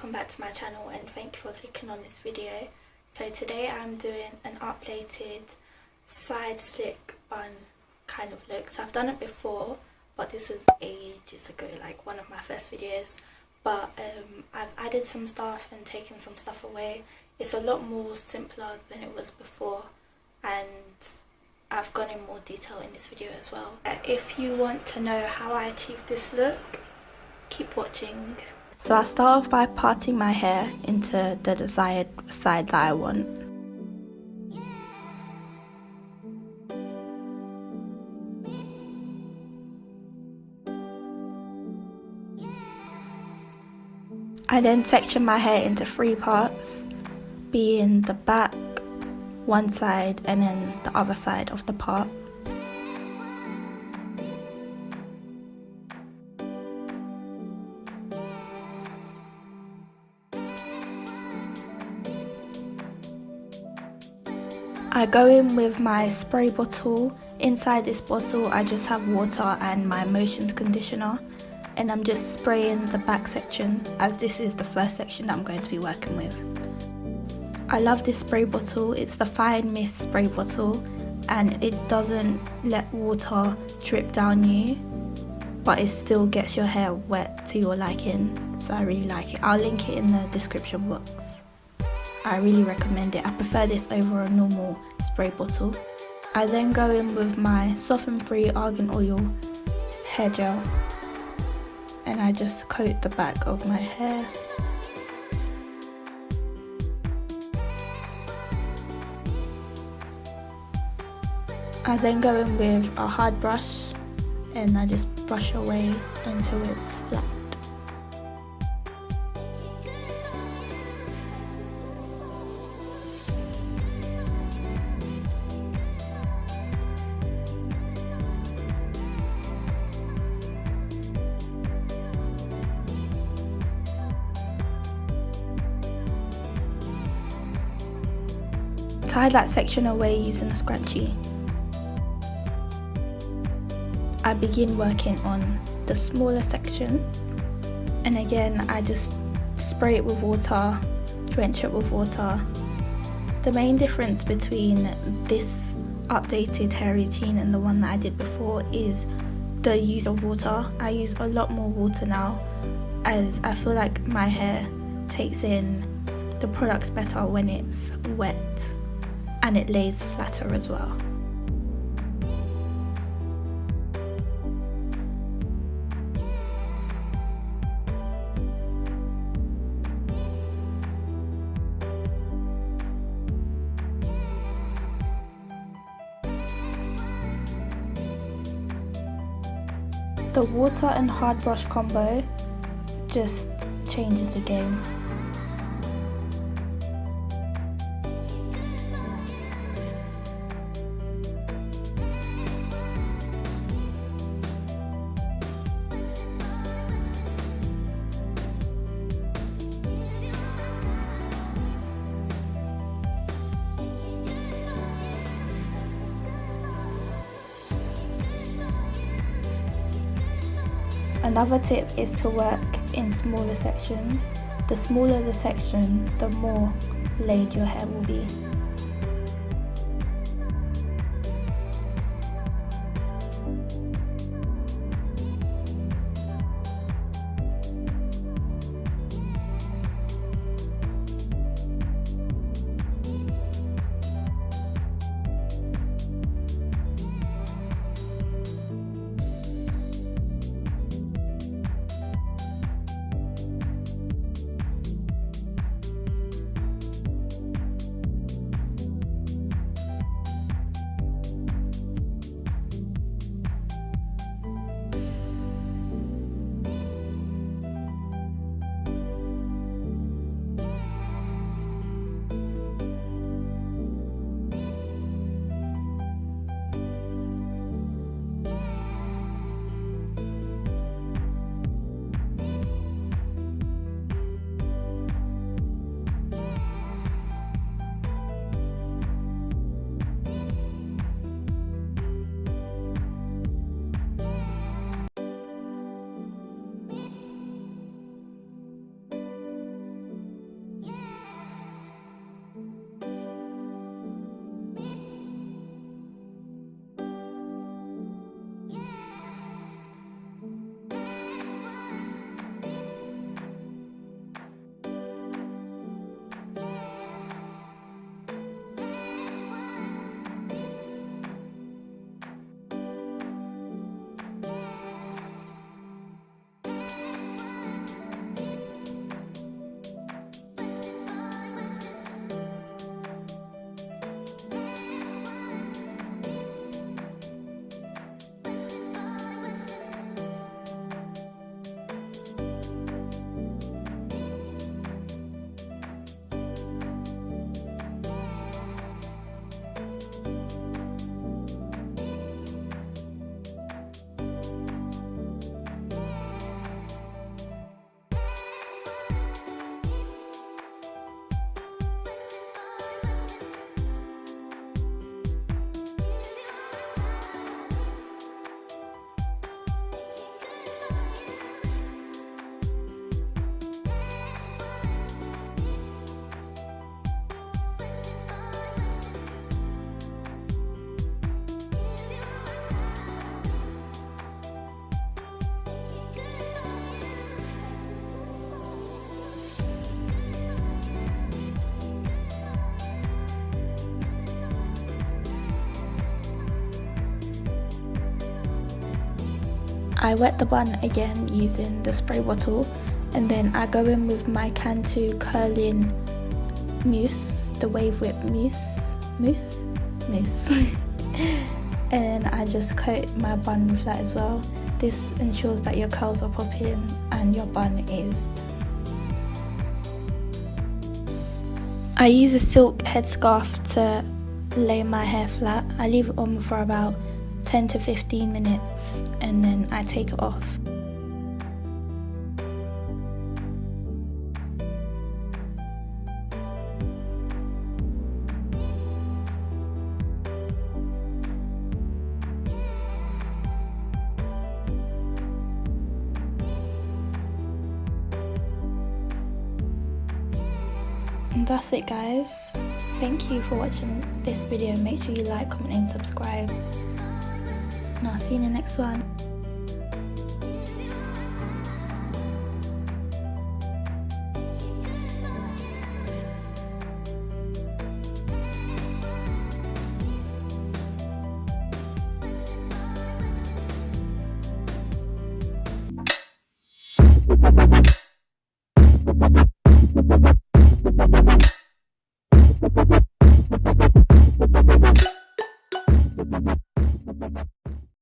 welcome back to my channel and thank you for clicking on this video. So today I'm doing an updated side slick bun kind of look. So I've done it before, but this was ages ago, like one of my first videos. But I've added some stuff and taken some stuff away. It's a lot more simpler than it was before, and I've gone in more detail in this video as well. If you want to know how I achieved this look, keep watching. So I start off by parting my hair into the desired side that I want. I then section my hair into 3 parts, being the back, one side, and then the other side of the part. I go in with my spray bottle. Inside this bottle I just have water and my emotions conditioner, and I'm just spraying the back section as this is the first section that I'm going to be working with. I love this spray bottle. It's the Fine Mist spray bottle and it doesn't let water drip down you, but it still gets your hair wet to your liking, so I really like it. I'll link it in the description box. I really recommend it. I prefer this over a normal spray bottle. I then go in with my Sofn'free Argan Oil hair gel and I just coat the back of my hair. I then go in with a hard brush and I just brush away until it's flat. Tie that section away using a scrunchie. I begin working on the smaller section, and again I just spray it with water, drench it with water. The main difference between this updated hair routine and the one that I did before is the use of water. I use a lot more water now, as I feel like my hair takes in the products better when it's wet, and it lays flatter as well. The water and hard brush combo just changes the game. Another tip is to work in smaller sections. The smaller the section, the more laid your hair will be. I wet the bun again using the spray bottle, and then I go in with my Cantu curling mousse, the wave whip mousse. And then I just coat my bun with that as well. This ensures that your curls are popping and your bun is. I use a silk headscarf to lay my hair flat. I leave it on for about 10 to 15 minutes and then I take it off. And that's it, guys. Thank you for watching this video. Make sure you like, comment and subscribe, and I'll see you in the next one.